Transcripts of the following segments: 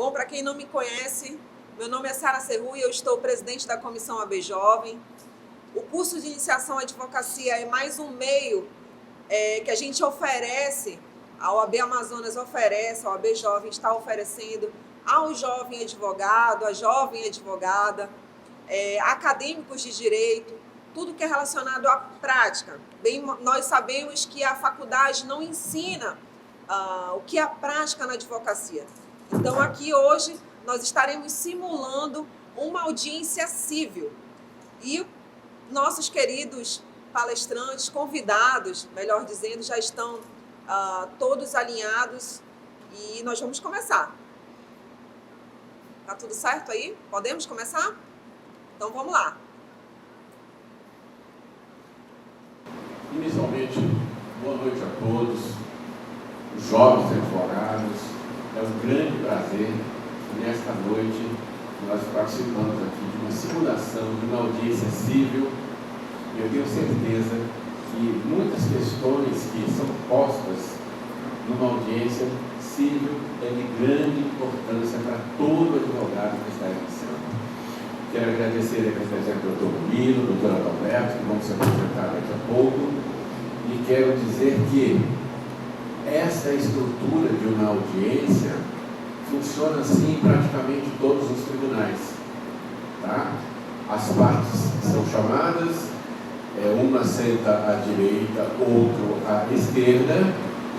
Bom, para quem não me conhece, meu nome é Sara Serru e eu estou presidente da Comissão AB Jovem. O curso de iniciação à advocacia é mais um meio que a gente oferece, a OAB Amazonas oferece, a OAB Jovem está oferecendo ao jovem advogado, à jovem advogada, acadêmicos de direito, tudo que é relacionado à prática. Bem, nós sabemos que a faculdade não ensina o que é a prática na advocacia. Então, aqui hoje, nós estaremos simulando uma audiência civil. E nossos queridos palestrantes, convidados, melhor dizendo, já estão todos alinhados e nós vamos começar. Tá tudo certo aí? Podemos começar? Então, vamos lá. Inicialmente, boa noite a todos, os jovens advogados. É um grande prazer, nesta noite, nós participamos aqui de uma simulação de uma audiência civil. E eu tenho certeza que muitas questões que são postas numa audiência civil é de grande importância para todo advogado que está iniciando. Quero agradecer a presença do Dr. Murilo, do Dr. Adalberto, que vão se apresentar daqui a pouco. E quero dizer que essa estrutura de uma audiência funciona assim em praticamente todos os tribunais. Tá? As partes são chamadas, uma senta à direita, outro à esquerda,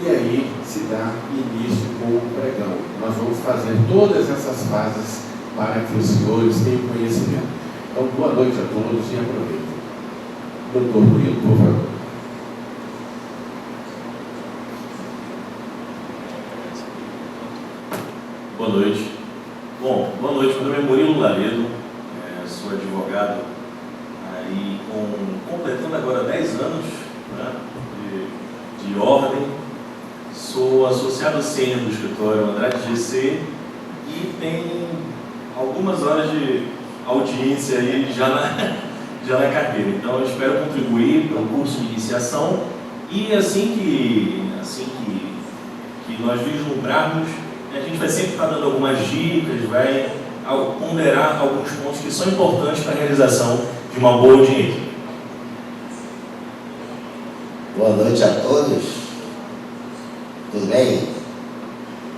e aí se dá início com o pregão. Nós vamos fazer todas essas fases para que os senhores tenham conhecimento. Então, boa noite a todos e aproveitem. Doutor Murilo, por favor. Boa noite. Bom, boa noite. Meu nome é Murilo Laredo, sou advogado aí completando agora 10 anos, né, de ordem. Sou associado sênior do escritório Andrade GC e tem algumas horas de audiência aí já na carteira. Então eu espero contribuir para o curso de iniciação e assim que nós vislumbrarmos, a gente vai sempre estar dando algumas dicas, vai ponderar alguns pontos que são importantes para a realização de uma boa audiência. Boa noite a todos. Tudo bem?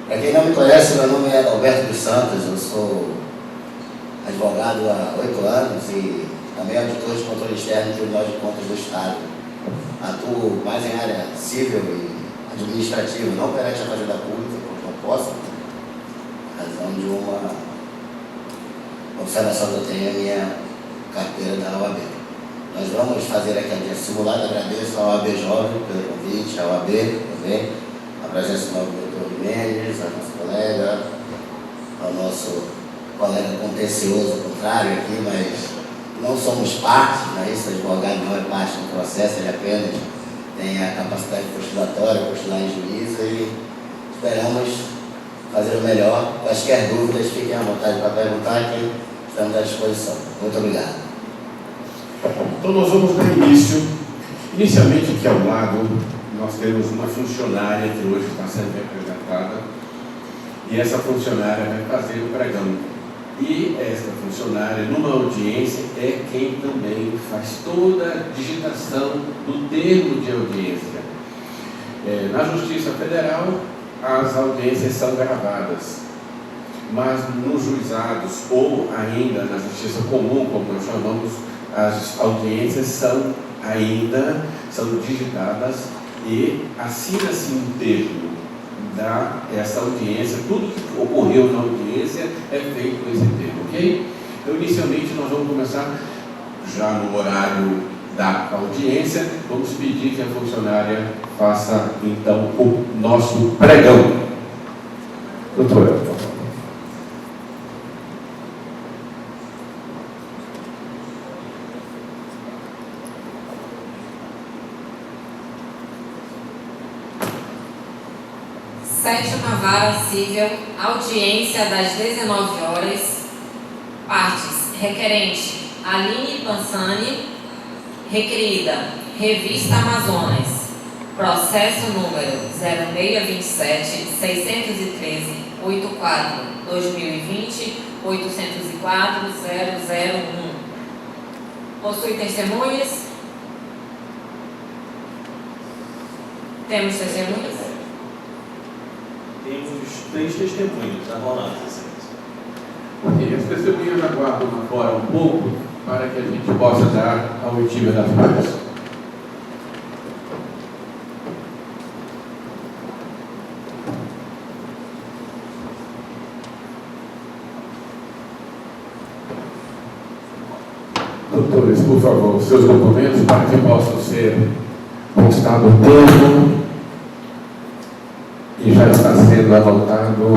Para quem não me conhece, meu nome é Adalberto dos Santos, eu sou advogado há 8 anos e também auditor de controle externo do Tribunal de Contas do Estado. Atuo mais em área civil e administrativa, não perante a fazenda pública, porque não posso, razão de uma observação que eu tenho na minha carteira da OAB. Nós vamos fazer aqui a audiência simulada. Agradeço à OAB Jovem pelo convite, à OAB também, a presença do Dr. Mendes, a nossa colega, ao nosso colega contencioso contrário aqui, mas não somos parte, né? Isso, advogado não é parte do processo, ele apenas tem a capacidade postulatória, postular em juízo e esperamos fazer o melhor. Quaisquer dúvidas, fiquem à vontade para perguntar, que estamos à disposição. Muito obrigado. Então nós vamos dar início. Inicialmente aqui ao lado nós temos uma funcionária que hoje está sendo representada e essa funcionária vai fazer o pregão. E esta funcionária, numa audiência, é quem também faz toda a digitação do termo de audiência. Na Justiça Federal, as audiências são gravadas, mas nos juizados ou ainda na Justiça Comum, como nós chamamos, as audiências são digitadas e assina-se um termo dessa audiência. Tudo que ocorreu na audiência é feito com esse termo, ok? Então, inicialmente, nós vamos começar já no horário da audiência. Vamos pedir que a funcionária faça, então, o nosso pregão. Doutora, por favor. Sétima Vara Civil, audiência das 19 horas. Partes: requerente Aline Pansani, requerida Revista Amazonas. Processo número 0627-64-2020-804-001. Possui testemunhas? Temos testemunhas? Temos 3 testemunhos, tá rolando, excelência. Ok, as testemunhas aguardam lá fora um pouco para que a gente possa dar a oitiva das partes. Doutores, por favor, seus documentos para que possam ser constado o termo e já está sendo anotado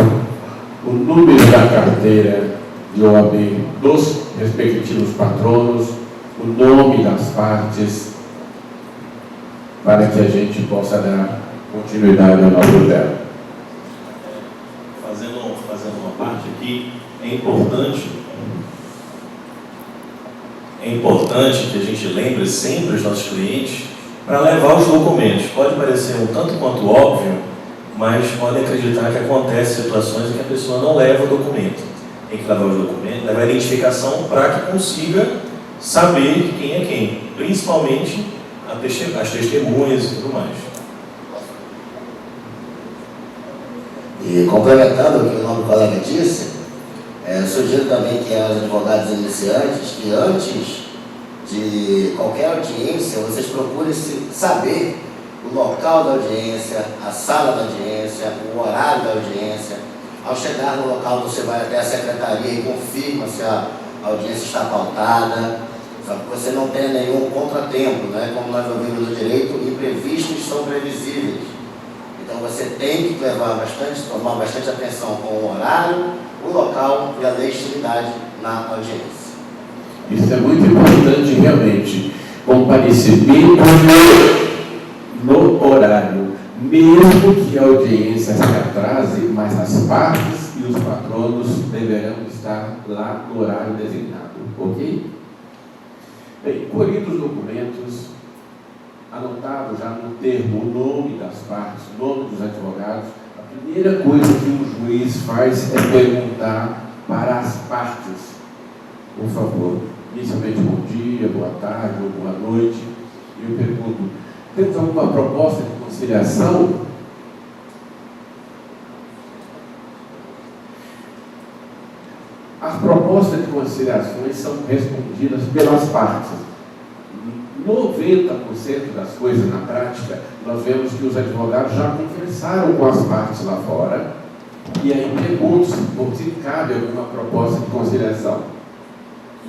o número da carteira de OAB dos respectivos patronos, o nome das partes, para que a gente possa dar continuidade ao nosso dela. Fazendo uma parte aqui, é importante que a gente lembre sempre os nossos clientes para levar os documentos. Pode parecer um tanto quanto óbvio, mas podem acreditar que acontecem situações em que a pessoa não leva o documento. Tem que levar os documentos, levar a identificação para que consiga saber quem é quem, principalmente as testemunhas e tudo mais. E complementando o que o nobre colega disse, sugiro também que aos advogados iniciantes que antes de qualquer audiência, vocês procurem saber o local da audiência, a sala da audiência, o horário da audiência. Ao chegar no local, você vai até a secretaria e confirma se a audiência está pautada, para que você não tenha nenhum contratempo, né? Como nós ouvimos no direito, imprevistos são previsíveis. Então você tem que tomar bastante atenção com o horário, o local e a legitimidade na audiência. Isso é muito importante, realmente. Comparecimento no horário, mesmo que a audiência se atrase, mas as partes e os patronos deverão estar lá no horário designado, ok? Bem, colhidos os documentos, anotado já no termo o nome das partes, o nome dos advogados, a primeira coisa que um juiz faz é perguntar para as partes, por favor, inicialmente bom dia, boa tarde ou boa noite, e eu pergunto, temos alguma proposta de conciliação? As propostas de conciliações são respondidas pelas partes. 90% das coisas na prática, nós vemos que os advogados já conversaram com as partes lá fora e aí perguntam se cabe alguma proposta de conciliação.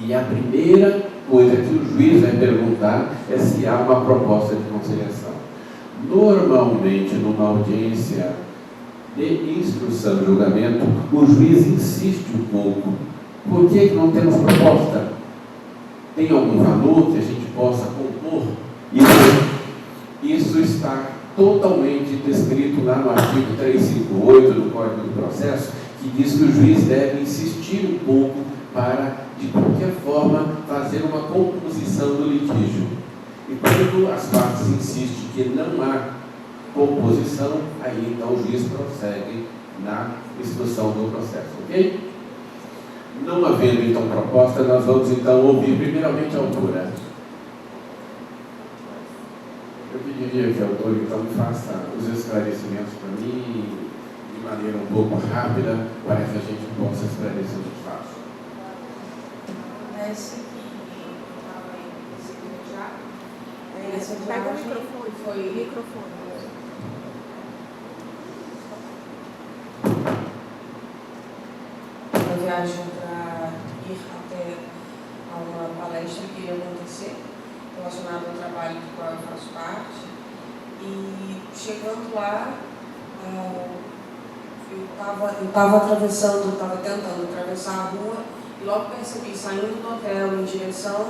E a primeira coisa que o juiz vai perguntar é se há uma proposta de conciliação. Normalmente, numa audiência de instrução e julgamento, o juiz insiste um pouco. Por que não temos proposta? Tem algum valor que a gente possa compor? Isso está totalmente descrito lá no artigo 358 do Código do Processo, que diz que o juiz deve insistir um pouco para, de qualquer forma, fazer uma composição do litígio. E quando as partes insistem que não há composição, aí então o juiz prossegue na instrução do processo, ok? Não havendo então proposta, nós vamos então ouvir primeiramente a autora. Eu pediria que a autora então faça os esclarecimentos para mim de maneira um pouco rápida, para que a gente possa esclarecer os fatos. Parece que estava aí já. Essa Pega o viagem microfone. foi Microfone. uma viagem para ir até a uma palestra que iria acontecer relacionada ao trabalho do qual eu faço parte. E chegando lá, eu estava tentando atravessar a rua e logo percebi, saindo do hotel em direção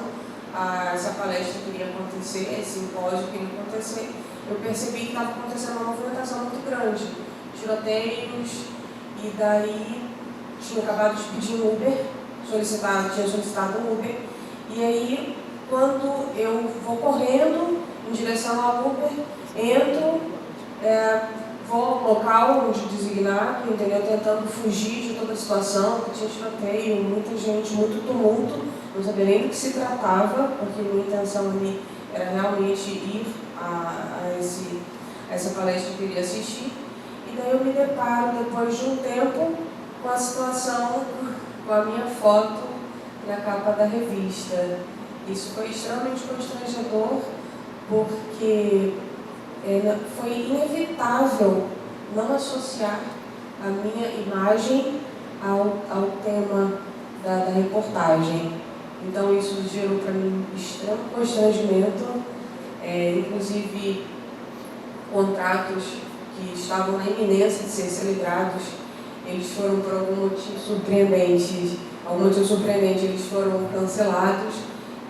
a essa palestra que iria acontecer, esse simpósio que iria acontecer, eu percebi que estava acontecendo uma movimentação muito grande, tiroteios, e daí tinha acabado de pedir um Uber, tinha solicitado um Uber, e aí quando eu vou correndo em direção ao Uber, Entro, vou ao local onde designado, entendeu? Tentando fugir de toda a situação, que tinha tiroteio, muita gente, muito tumulto, não sabia nem do que se tratava, porque minha intenção ali era realmente ir a essa palestra que eu queria assistir. E daí eu me deparo, depois de um tempo, com a situação, com a minha foto na capa da revista. Isso foi extremamente constrangedor, porque foi inevitável não associar a minha imagem ao tema da reportagem. Então isso gerou para mim extremo constrangimento, inclusive contratos que estavam na iminência de ser celebrados, eles foram por algum motivo surpreendente, eles foram cancelados.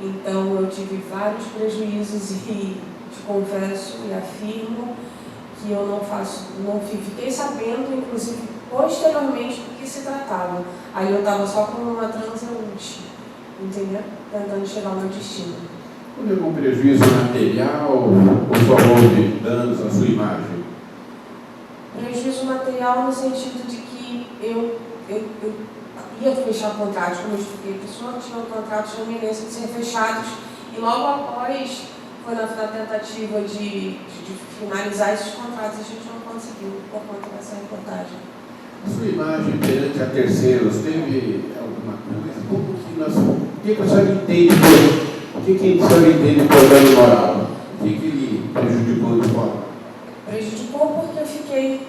Então eu tive vários prejuízos e te confesso e afirmo que eu não fiquei sabendo, inclusive posteriormente, do que se tratava. Aí eu estava só como uma transeunte, entendeu? Tentando chegar ao meu destino. Houve algum prejuízo material ou só houve danos à sua imagem? Prejuízo material no sentido de que eu ia fechar contratos, como eu expliquei, pessoas tinham contratos na iminência de ser fechados, e logo após, foi na tentativa de finalizar esses contratos, a gente não conseguiu por conta dessa reportagem. A sua imagem perante a terceiros teve alguma coisa? O que a senhora entende por dano moral? O que ele prejudicou de forma? Prejudicou porque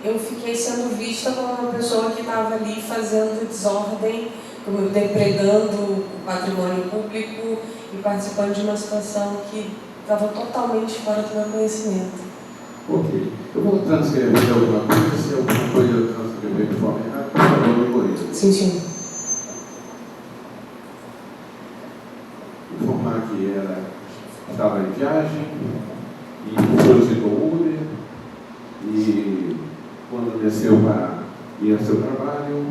eu fiquei sendo vista como uma pessoa que estava ali fazendo desordem, como depredando o patrimônio público e participando de uma situação que estava totalmente fora do meu conhecimento. Ok. Eu vou transcrever alguma coisa, se alguma coisa eu transcrever de forma errada, por favor, me corrija. Sim, sim. Informar que ela estava em viagem e solicitou Uber, e quando desceu para ir ao seu trabalho,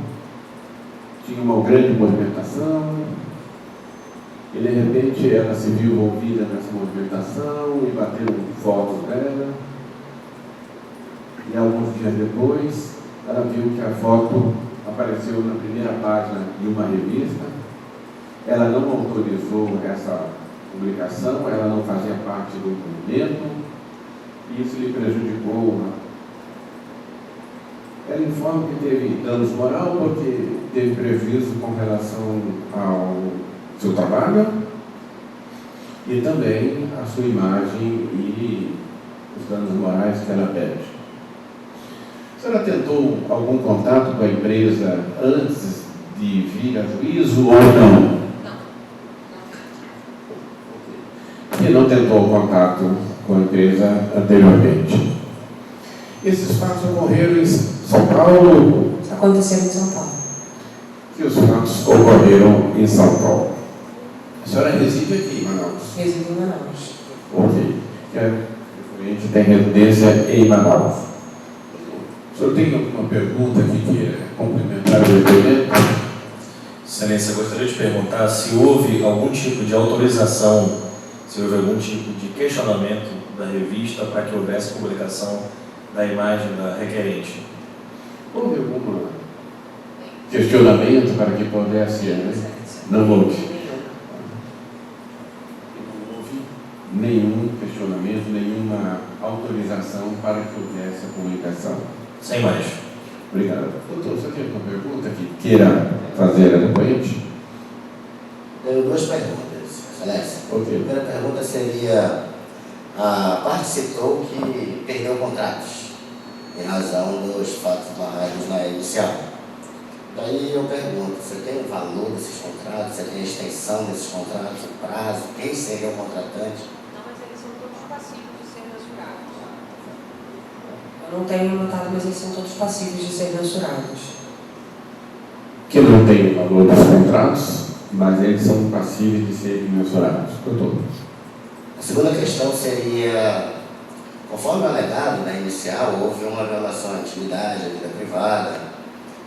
tinha uma grande movimentação, e de repente ela se viu envolvida nessa movimentação e bateram fotos dela, e alguns dias depois ela viu que a foto apareceu na primeira página de uma revista. Ela não autorizou essa publicação, ela não fazia parte do movimento, e isso lhe prejudicou. Ela informa que teve danos moral porque teve prejuízo com relação ao seu trabalho e também a sua imagem e os danos morais que ela pede. A senhora tentou algum contato com a empresa antes de vir a juízo ou não? E não tentou contato com a empresa anteriormente. Esses fatos ocorreram em São Paulo? Aconteceu em São Paulo. Que os fatos ocorreram em São Paulo. A senhora reside aqui em Manaus? Resido em Manaus. Ok. O cliente tem residência em Manaus. O senhor tem alguma pergunta que queira complementar o depoimento? Excelência, eu gostaria de perguntar se houve algum tipo de autorização, se houve algum tipo de questionamento da revista para que houvesse publicação da imagem da requerente. Houve algum questionamento para que pudesse, né? Não houve. Não houve nenhum questionamento, nenhuma autorização para que houvesse a publicação. Sem mais. Obrigado. Doutor, você tem alguma pergunta que queira fazer a depoente? Tenho duas perguntas, Excelência. Ok. A primeira pergunta seria, a parte citou que perdeu contratos em razão dos fatos narrados na inicial. Daí eu pergunto, você tem o valor desses contratos, você tem a extensão desses contratos, o prazo, quem seria o contratante? Não, mas eles são todos passíveis de ser mensurados. Eu não tenho notado, mas eles são todos passíveis de ser mensurados. Que não tem o valor dos contratos, mas eles são passíveis de serem mensurados. Doutor. A segunda questão seria, conforme o alegado na inicial, houve uma violação à intimidade, à vida privada,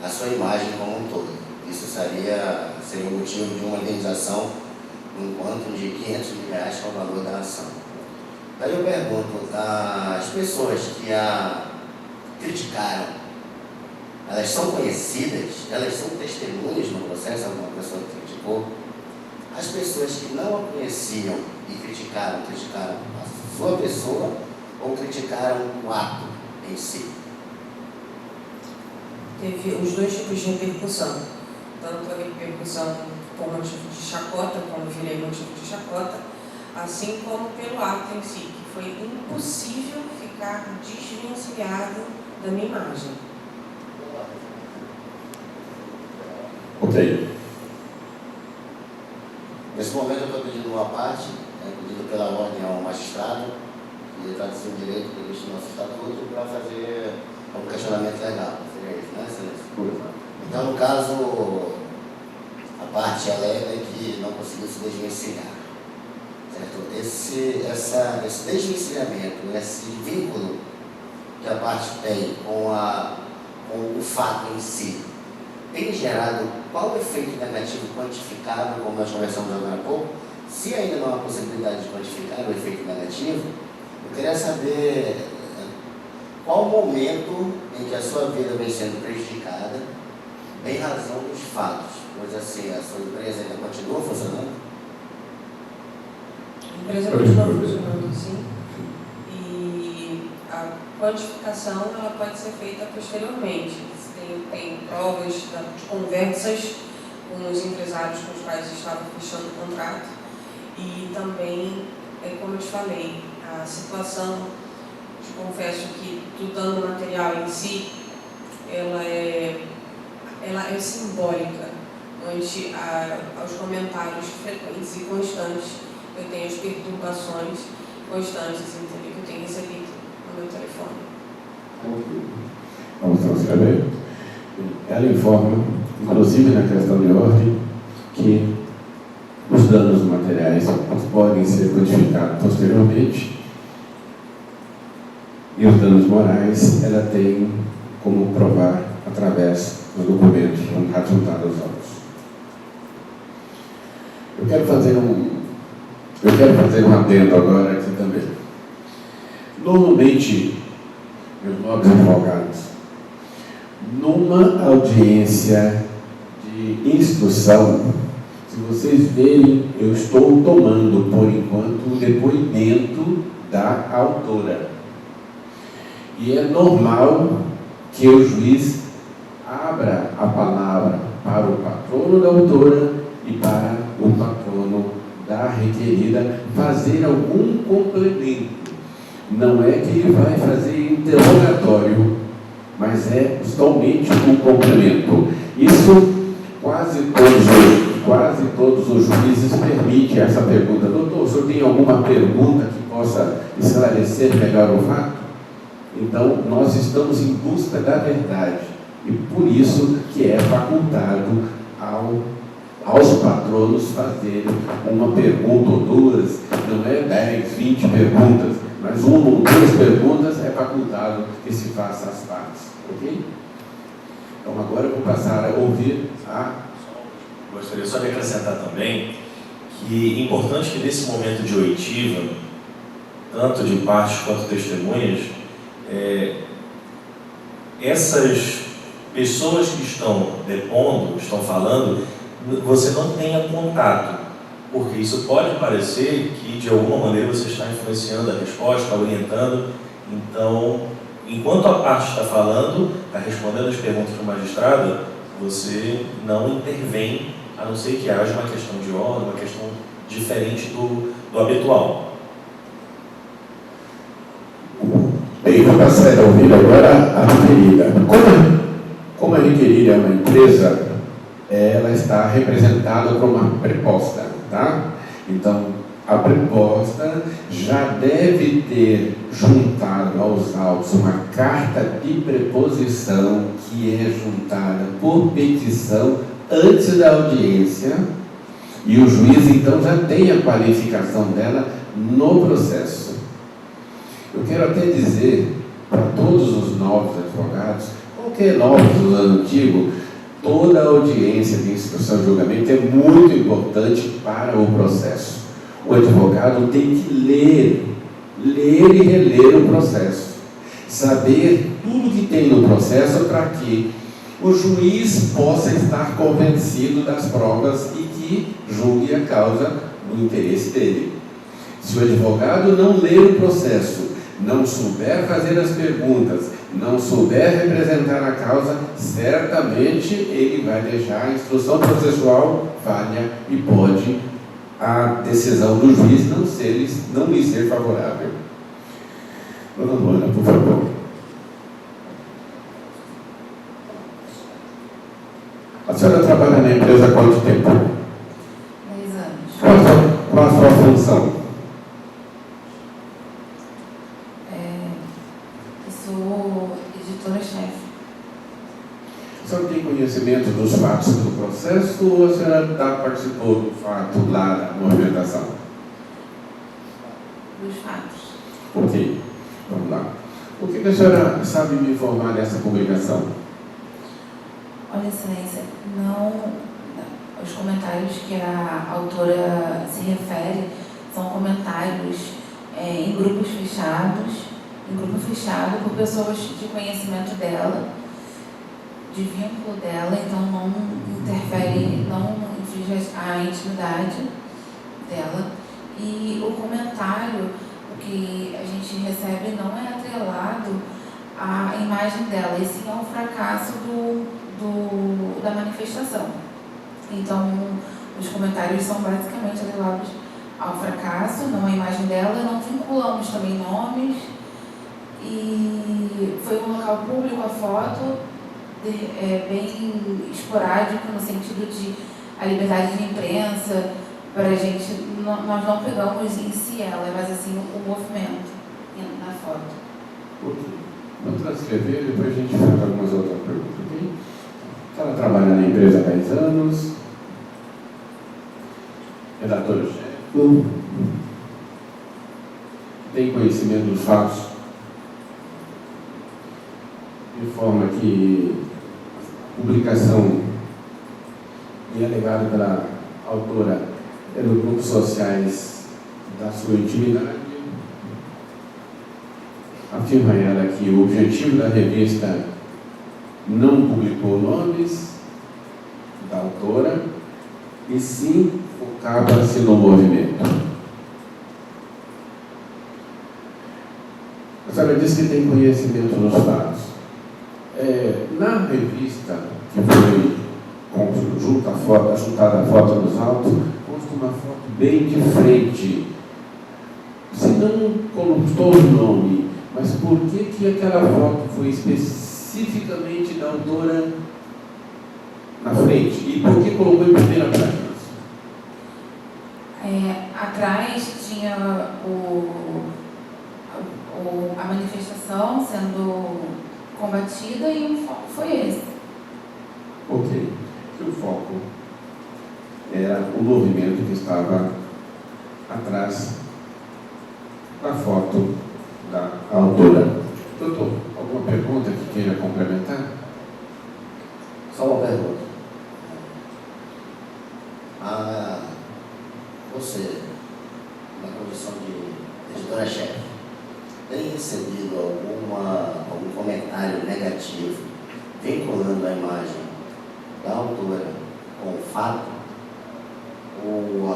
à sua imagem como um todo. Isso seria o motivo de uma indenização no quanto de R$500 mil, que é o valor da ação. Aí eu pergunto, as pessoas que a criticaram, elas são conhecidas? Elas são testemunhas no processo? Alguma pessoa que criticou? As pessoas que não a conheciam e criticaram a sua pessoa ou criticaram o ato em si? Teve os dois tipos de repercussão, tanto a repercussão por motivo de chacota, como virei motivo de chacota, assim como pelo ato em si, que foi impossível ficar desvencilhado da minha imagem. Ok. Nesse momento eu estou pedindo uma parte, pedido pela ordem ao magistrado, que trata-se do direito previsto no nosso estatuto, para fazer um questionamento legal. Seria isso, né, Excelência? Então, no caso, a parte alega que não conseguiu se desvencilhar. Certo? Esse desvencilhamento, esse vínculo que a parte tem com o fato em si, tem gerado qual efeito negativo quantificável, como nós conversamos agora há pouco? Se ainda não há possibilidade de quantificar o efeito negativo, eu queria saber qual o momento em que a sua vida vem sendo prejudicada em razão dos fatos. Pois assim, a sua empresa ainda continua funcionando? A empresa continua funcionando, sim. E a quantificação ela pode ser feita posteriormente. Tem provas de conversas com os empresários com os quais estava fechando o contrato e também, como eu te falei, a situação, te confesso que do dano material em si, ela é simbólica ante aos comentários frequentes e constantes. Eu tenho as perturbações constantes, entendeu? Que eu tenho recebido no meu telefone. Vamos transcrever. Ela informa, inclusive na questão de ordem, que os danos materiais podem ser quantificados posteriormente e os danos morais ela tem como provar através dos documentos adjuntados aos autos. Eu quero fazer um adendo agora aqui também. Normalmente, meus nobres advogados, numa audiência de instrução, se vocês verem, eu estou tomando, por enquanto, o depoimento da autora. E é normal que o juiz abra a palavra para o patrono da autora e para o patrono da requerida fazer algum complemento. Não é que ele vai fazer interrogatório, mas é somente um complemento. Isso quase todos os juízes permitem essa pergunta. Doutor, o senhor tem alguma pergunta que possa esclarecer melhor o fato? Então, nós estamos em busca da verdade e por isso que é facultado aos patronos fazerem uma pergunta ou duas, não é 10, 20 perguntas, mas uma ou duas perguntas é facultado que se faça às partes, ok? Então agora eu vou passar a ouvir a... Gostaria só de acrescentar também que é importante que nesse momento de oitiva, tanto de partes quanto testemunhas, essas pessoas que estão depondo, estão falando, você não tenha contato, porque isso pode parecer que de alguma maneira você está influenciando a resposta, orientando. Então, enquanto a parte está falando, está respondendo as perguntas do magistrado, você não intervém, a não ser que haja uma questão de ordem, uma questão diferente do habitual. Bem, vou passar a ouvir agora a requerida. Como a requerida é uma empresa, ela está representada por uma preposta, tá? Então, a preposta já deve ter juntado aos autos uma carta de preposição que é juntada por petição antes da audiência e o juiz, então, já tem a qualificação dela no processo. Eu quero até dizer para todos os novos advogados, qualquer novo ou antigo, toda audiência de instrução e julgamento é muito importante para o processo. O advogado tem que ler ler e reler o processo, saber tudo que tem no processo para que o juiz possa estar convencido das provas e que julgue a causa no interesse dele. Se o advogado não ler o processo, não souber fazer as perguntas, não souber representar a causa, certamente ele vai deixar a instrução processual falha e pode a decisão do juiz não lhe ser favorável. Dona Luana, por favor. A senhora trabalha na empresa há quanto tempo? 10 anos. Qual a sua função? Eu sou editora-chefe. A senhora tem conhecimento dos fatos do processo ou a senhora participou do fato lá da movimentação? Dos fatos. Ok, vamos lá. O que a senhora sabe me informar dessa publicação? Olha, Excelência, os comentários que a autora se refere são comentários em grupos fechados, em grupo fechado por pessoas de conhecimento dela, de vínculo dela, então não interfere, não infringe a intimidade dela. E o comentário, o que a gente recebe, não é atrelado à imagem dela, e sim ao fracasso da manifestação. Então, os comentários são basicamente atrelados ao fracasso, não à imagem dela, não vinculamos também nomes, e foi um local público a foto, bem esporádico, no sentido de a liberdade de imprensa, para a gente, nós não pegamos em si ela, mas assim o movimento na foto. Ok. Vamos transcrever, depois a gente faz algumas outras perguntas, ok? Ela trabalha na empresa há 10 anos, redatora-chefe, tem conhecimento dos fatos, de forma que a publicação e alegado pela autora pelos grupos sociais da sua intimidade, afirma ela que o objetivo da revista não publicou nomes da autora, e sim focava-se no movimento. A senhora disse que tem conhecimento dos fatos. Na revista que foi juntada a foto nos autos, consta uma foto bem de frente. Você não colocou o nome, mas por que aquela foto foi especificamente da autora na frente? E por que colocou em primeira página? Atrás tinha a manifestação sendo combatida e o foco foi esse. Ok. O foco era o movimento que estava atrás da foto da autora. Doutor, alguma pergunta que queira complementar? Só uma pergunta. Você, na condição de editora-chefe, tem recebido algum comentário negativo vinculando a imagem da autora com o fato? Ou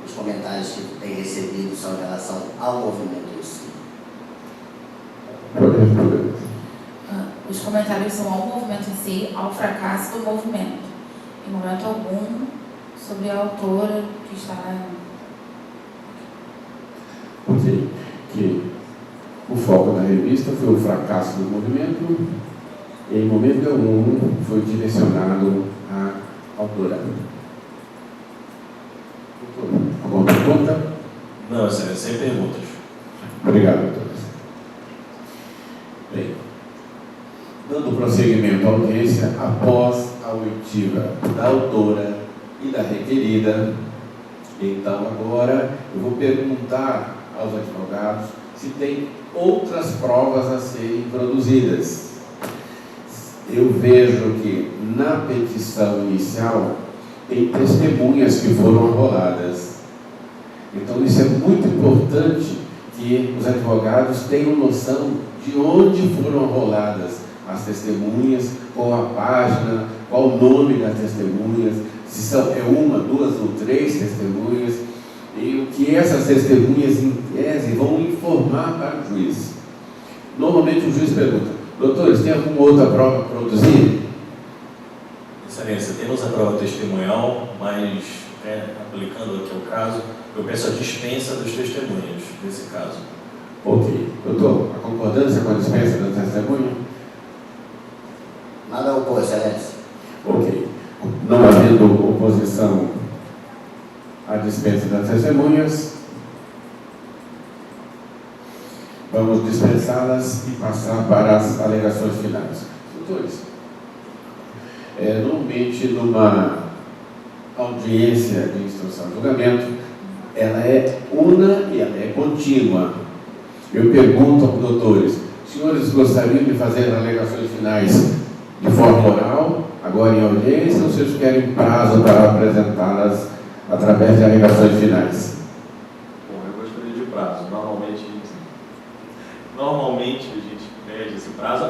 os comentários que tem recebido são em relação ao movimento em si? Os comentários são ao movimento em si, ao fracasso do movimento. Em momento algum, sobre a autora que está... Ok. Que o foco da revista foi o fracasso do movimento e em momento algum foi direcionado à autora. Doutor, alguma pergunta? Não, sem perguntas. Obrigado, doutor. Bem, dando prosseguimento à audiência, após a oitiva da autora e da requerida, então agora eu vou perguntar aos advogados se tem outras provas a serem produzidas. Eu vejo que na petição inicial tem testemunhas que foram arroladas. Então isso é muito importante que os advogados tenham noção de onde foram roladas as testemunhas, qual a página, qual o nome das testemunhas, se é uma, duas ou três testemunhas, e o que essas testemunhas, em tese, vão informar para o juiz. Normalmente o juiz pergunta: doutores, tem alguma outra prova para produzir? Excelência, temos a prova testemunhal, mas aplicando aqui o caso, eu peço a dispensa dos testemunhas nesse caso. Ok. Doutor, a concordância com a dispensa da testemunha? Nada a opor, excelência. Ok. Não havendo oposição à dispensa das testemunhas, vamos dispensá-las e passar para as alegações finais. Doutores, normalmente numa audiência de instrução e julgamento, ela é una e ela é contínua. Eu pergunto aos doutores: senhores gostariam de fazer as alegações finais de forma oral, agora em audiência, ou vocês querem prazo para apresentá-las através de alegações finais? Bom, eu gostaria de prazo. Normalmente a gente pede esse prazo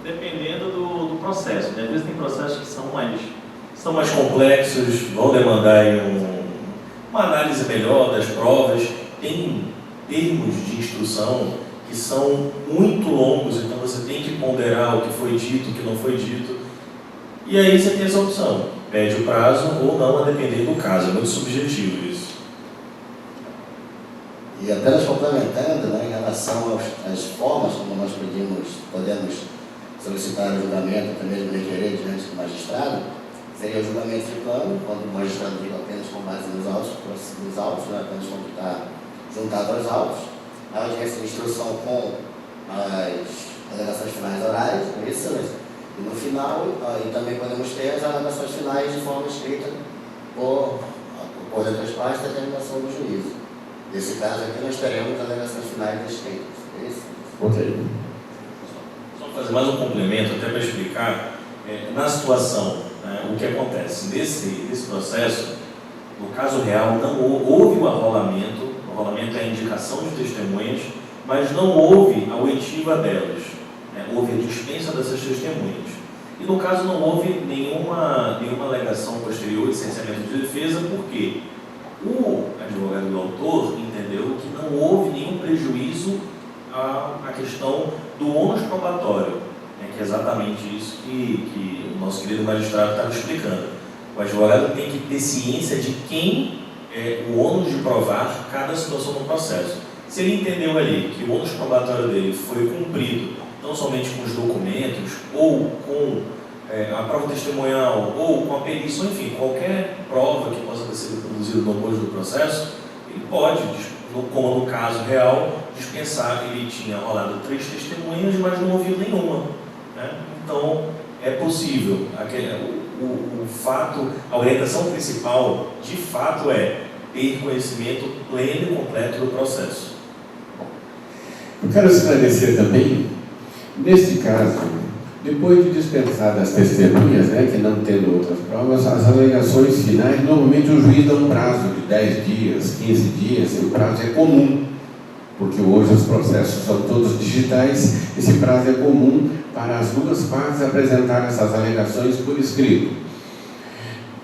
dependendo do processo, né? Às vezes tem processos que são mais complexos, vão demandar aí uma análise melhor das provas, tem termos de instrução que são muito longos, então você tem que ponderar o que foi dito, o que não foi dito, e aí você tem essa opção, pede o prazo ou não, a depender do caso, é muito subjetivo isso. E apenas complementando, né, em relação às formas como nós podemos solicitar o julgamento, até mesmo requerer diante do magistrado, seria o julgamento de plano, quando o magistrado diga apenas com base nos autos, né, apenas quando está juntado aos autos, a audiência de instrução com as alegações finais orais, e no final, e também podemos ter as alegações finais de forma escrita por outras partes da determinação do juízo. Nesse caso aqui nós teremos alegações finais escritas. É isso? Ok. Só fazer mais um complemento, até para explicar, na situação, né, o que acontece. Nesse processo, no caso real, não houve o arrolamento é a indicação de testemunhas, mas não houve a oitiva delas, né, houve a dispensa dessas testemunhas. E no caso não houve nenhuma alegação posterior de licenciamento de defesa, porque o advogado do autor entendeu que não houve nenhum prejuízo à questão do ônus probatório, né, que é exatamente isso que o nosso querido magistrado estava explicando. O advogado tem que ter ciência de quem é o ônus de provar cada situação no processo. Se ele entendeu ali que o ônus probatório dele foi cumprido, não somente com os documentos, ou com a prova testemunhal, ou com a perícia, enfim, qualquer prova que possa ter sido produzida no curso do processo, ele pode, como no caso real, dispensar. Ele tinha rolado 3 testemunhas, mas não ouviu nenhuma, né? Então, é possível. O fato, a orientação principal, de fato, é ter conhecimento pleno e completo do processo. Eu quero esclarecer também, neste caso, depois de dispensar das testemunhas, né, que não tendo outras provas, as alegações finais, normalmente o juiz dá um prazo de 10 dias, 15 dias, o prazo é comum, porque hoje os processos são todos digitais, esse prazo é comum para as duas partes apresentar essas alegações por escrito.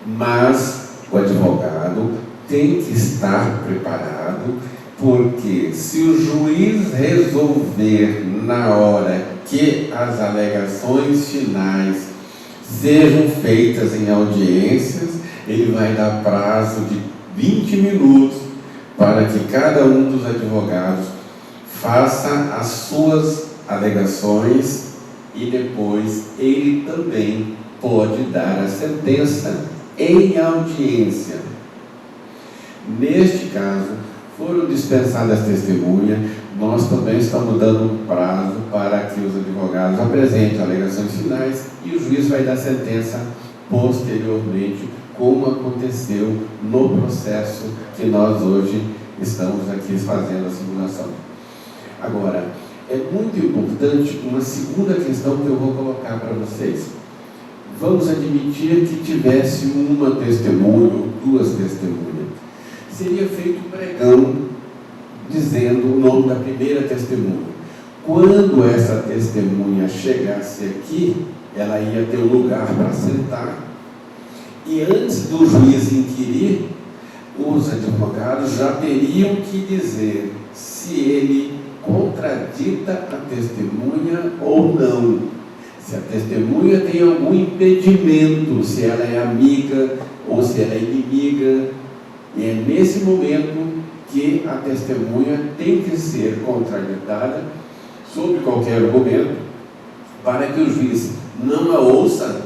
Mas o advogado tem que estar preparado, porque se o juiz resolver na hora que as alegações finais sejam feitas em audiências, ele vai dar prazo de 20 minutos para que cada um dos advogados faça as suas alegações e depois ele também pode dar a sentença em audiência. Neste caso, foram dispensadas testemunhas, nós também estamos dando um prazo para que os advogados apresentem alegações finais e o juiz vai dar sentença posteriormente, como aconteceu no processo que nós hoje estamos aqui fazendo a simulação. Agora, é muito importante uma segunda questão que eu vou colocar para vocês. Vamos admitir que tivesse uma testemunha ou 2 testemunhas. Seria feito um pregão dizendo o nome da primeira testemunha. Quando essa testemunha chegasse aqui, ela ia ter um lugar para sentar, e antes do juiz inquirir, os advogados já teriam que dizer se ele contradita a testemunha ou não, se a testemunha tem algum impedimento, se ela é amiga ou se ela é inimiga. E é nesse momento que a testemunha tem que ser contraditada sobre qualquer argumento, para que o juiz não a ouça,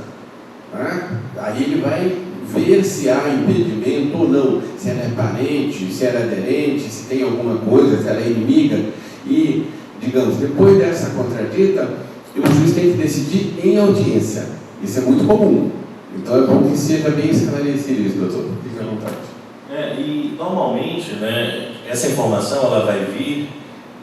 né? Aí ele vai ver se há impedimento ou não, se ela é parente, se ela é aderente, se tem alguma coisa, se ela é inimiga. E, digamos, depois dessa contradita, o juiz tem que decidir em audiência. Isso é muito comum. Então é bom que seja bem esclarecido isso, doutor. Fique à vontade. E normalmente, né, essa informação ela vai vir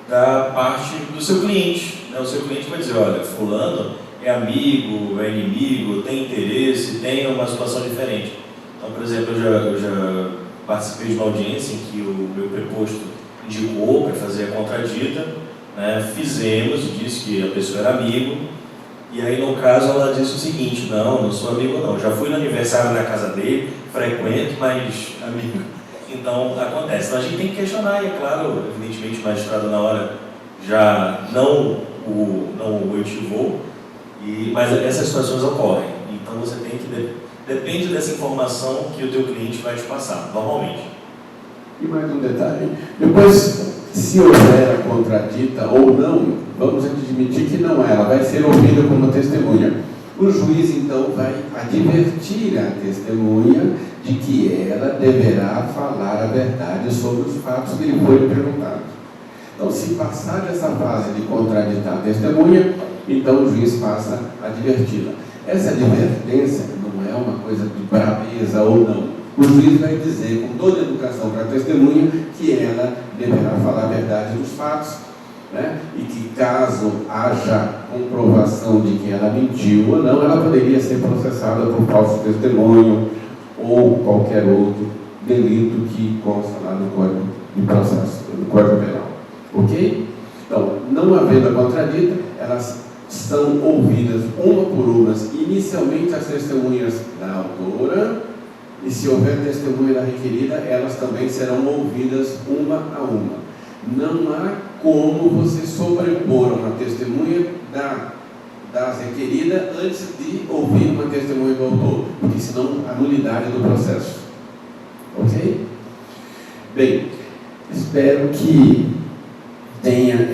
da parte do seu cliente. Né? O seu cliente vai dizer, olha, fulano é amigo, é inimigo, tem interesse, tem uma situação diferente. Então, por exemplo, eu já participei de uma audiência em que o meu preposto indicou para fazer a contradita, né? Fizemos, disse que a pessoa era amigo, e aí no caso ela disse o seguinte, não sou amigo não, já fui no aniversário na casa dele, frequento, mas amigo. Então acontece, então a gente tem que questionar, e é claro, evidentemente o magistrado na hora já não o oitivou, mas essas situações ocorrem, então você tem que, depende dessa informação que o teu cliente vai te passar, normalmente. E mais um detalhe, depois, se houver a contradita ou não, vamos admitir que não é, ela vai ser ouvida como testemunha. O juiz, então, vai advertir a testemunha de que ela deverá falar a verdade sobre os fatos que lhe foram perguntados. Então, se passar dessa fase de contraditar a testemunha, então o juiz passa a adverti-la. Essa advertência não é uma coisa de braveza ou não. O juiz vai dizer com toda a educação para a testemunha que ela deverá falar a verdade dos fatos, né? E que caso haja comprovação de que ela mentiu ou não, ela poderia ser processada por falso testemunho ou qualquer outro delito que consta lá no Código de Processo, no Código Penal. Ok? Então, não havendo a contradita, elas são ouvidas uma por uma, inicialmente as testemunhas da autora, e se houver testemunha da requerida, elas também serão ouvidas uma a uma. Não há como você sobrepor uma testemunha da requerida antes de ouvir uma testemunha do autor, porque senão há nulidade do processo. Ok? Bem, espero que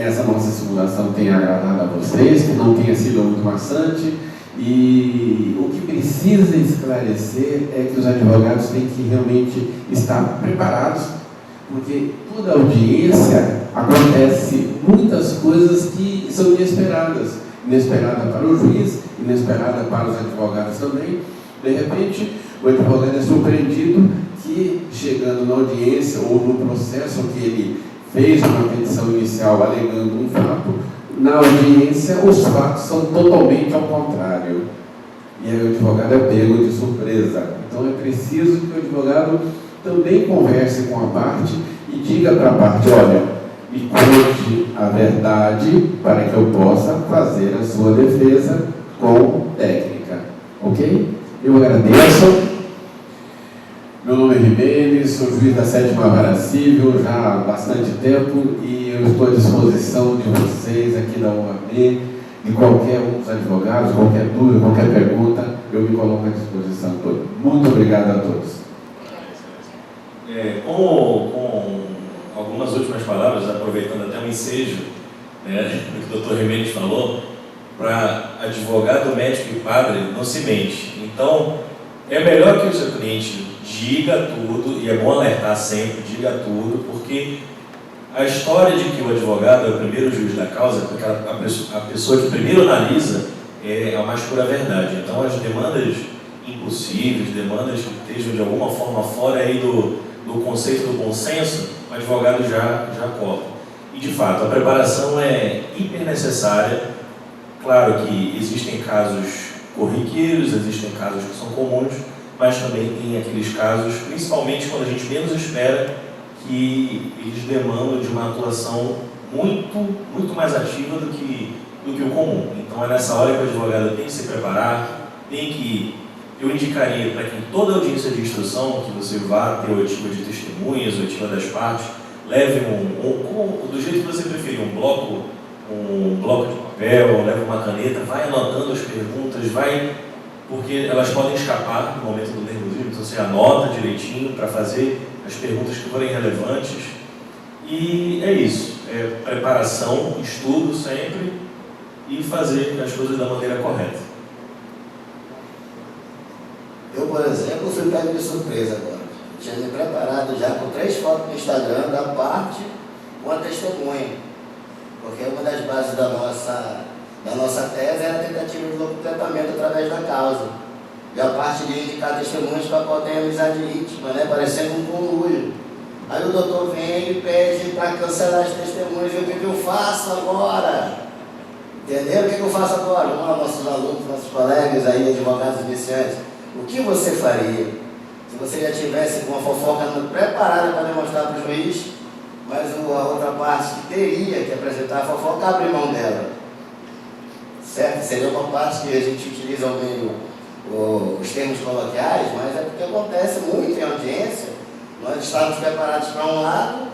essa nossa simulação tenha agradado a vocês, que não tenha sido muito maçante. E o que precisa esclarecer é que os advogados têm que realmente estar preparados, porque toda audiência acontece muitas coisas que são inesperadas, inesperada para o juiz, inesperada para os advogados também. De repente, o advogado é surpreendido que, chegando na audiência ou no processo que ele fez uma petição inicial alegando um fato, na audiência os fatos são totalmente ao contrário. E aí o advogado é pego de surpresa. Então é preciso que o advogado também converse com a parte e diga para a parte, olha, me conte a verdade para que eu possa fazer a sua defesa com técnica. Ok? Eu agradeço. Meu nome é Jimenez, sou juiz da 7ª Vara Civil já há bastante tempo e eu estou à disposição de vocês aqui da OAB, de qualquer um dos advogados, qualquer dúvida, qualquer pergunta, eu me coloco à disposição toda. Muito obrigado a todos. Com algumas últimas palavras, aproveitando até o ensejo, né, do que o Dr. Jimenez falou, para advogado, médico e padre não se mente. Então, é melhor que o seu cliente diga tudo, e é bom alertar sempre, diga tudo, porque a história de que o advogado é o primeiro juiz da causa, porque a pessoa que primeiro analisa é a mais pura verdade. Então, as demandas impossíveis, demandas que estejam de alguma forma fora aí do conceito do bom senso, o advogado já corta. E, de fato, a preparação é hiper necessária. Claro que existem casos corriqueiros, existem casos que são comuns, mas também tem aqueles casos, principalmente quando a gente menos espera, que eles demandam de uma atuação muito mais ativa do que o comum. Então é nessa hora que o advogado tem que se preparar, eu indicaria para que em toda audiência de instrução, que você vá ter oitiva de testemunhas, oitiva das partes, leve do jeito que você preferir, um bloco de papel, leve uma caneta, vai anotando as perguntas, porque elas podem escapar no momento do nervosismo, então você anota direitinho para fazer as perguntas que forem relevantes. E é isso, preparação, estudo sempre e fazer as coisas da maneira correta. Eu, por exemplo, fui pego de surpresa agora. Eu tinha me preparado já com 3 fotos no Instagram da parte com a testemunha. Porque uma das bases da nossa tese era a tentativa de completamento através da causa. E a parte de indicar testemunhas para poder amizade íntima, né? Parecendo um conluio. Aí o doutor vem e pede para cancelar as testemunhas. E o que eu faço agora? Entendeu? O que eu faço agora? Vamos lá, nossos alunos, nossos colegas aí, advogados iniciantes. O que você faria se você já tivesse com uma fofoca preparada para demonstrar para o juiz, mas a outra parte que teria que apresentar a fofoca abre mão dela? Certo? Seria uma parte que a gente utiliza os termos coloquiais, mas é porque acontece muito em audiência. Nós estamos preparados para um lado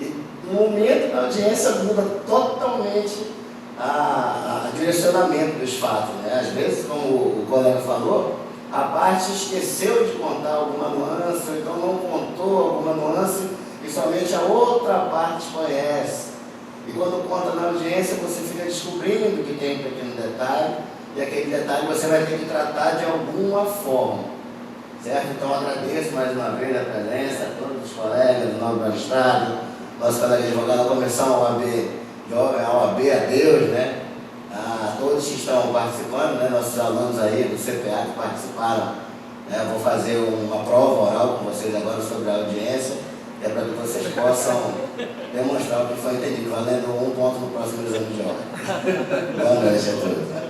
e no momento da audiência muda totalmente a direcionamento dos fatos, né? Às vezes, como o colega falou, a parte esqueceu de contar alguma nuance, ou então não contou alguma nuance e somente a outra parte conhece. E quando conta na audiência, você fica descobrindo que tem um pequeno detalhe, e aquele detalhe você vai ter que tratar de alguma forma. Certo? Então agradeço mais uma vez a presença a todos os colegas do nome do magistrado, nosso colega advogado da Comissão OAB, a OAB a Deus, né? A todos que estão participando, né? Nossos alunos aí do CPA que participaram, né? Eu vou fazer uma prova oral com vocês agora sobre a audiência, é para que vocês possam demonstrar o que foi entendido, valendo 1 ponto no próximo exame de ordem. Boa noite a todos.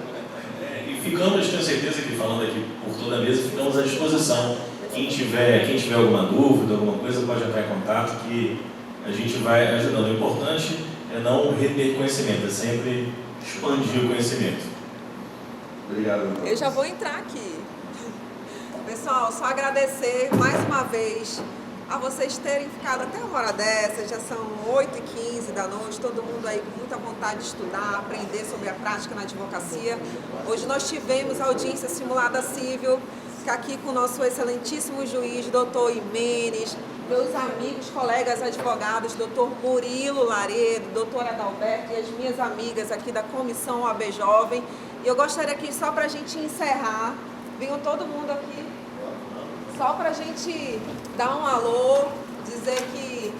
E ficamos, tenho certeza que falando aqui por toda a mesa, ficamos à disposição. Quem tiver alguma dúvida, alguma coisa, pode entrar em contato que a gente vai ajudando. O importante é não reter conhecimento, é sempre expandir o conhecimento. Obrigado. Eu já vou entrar aqui. Pessoal, só agradecer mais uma vez a vocês terem ficado até uma hora dessa, já são 8h15 da noite, todo mundo aí com muita vontade de estudar, aprender sobre a prática na advocacia. Hoje nós tivemos a audiência simulada civil, aqui com o nosso excelentíssimo juiz, doutor Imenes, meus amigos, colegas advogados, doutor Murilo Laredo, doutor Adalberto e as minhas amigas aqui da Comissão OAB Jovem. E eu gostaria aqui, só para a gente encerrar, venham todo mundo aqui, só para a gente dar um alô, dizer que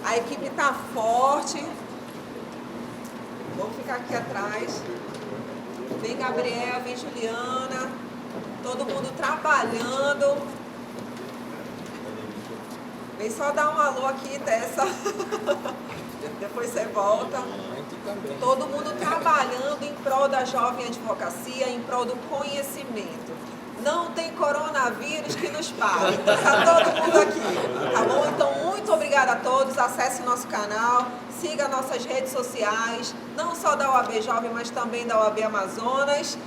a equipe está forte. Vamos ficar aqui atrás. Vem Gabriel, vem Juliana, todo mundo trabalhando. Vem só dar um alô aqui, Tessa. Depois você volta. Todo mundo trabalhando em prol da jovem advocacia, em prol do conhecimento. Não tem coronavírus que nos pare. Está todo mundo aqui, tá bom? Então, muito obrigada a todos. Acesse o nosso canal, siga nossas redes sociais, não só da OAB Jovem, mas também da OAB Amazonas.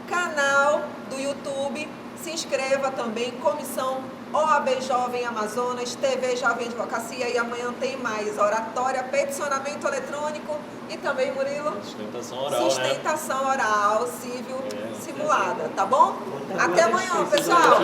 Canal do YouTube, se inscreva também, Comissão OAB Jovem Amazonas, TV Jovem Advocacia, e amanhã tem mais oratória, peticionamento eletrônico e também, Murilo, Sustentação oral, sustentação oral civil simulada, tá bom? Até amanhã, pessoal!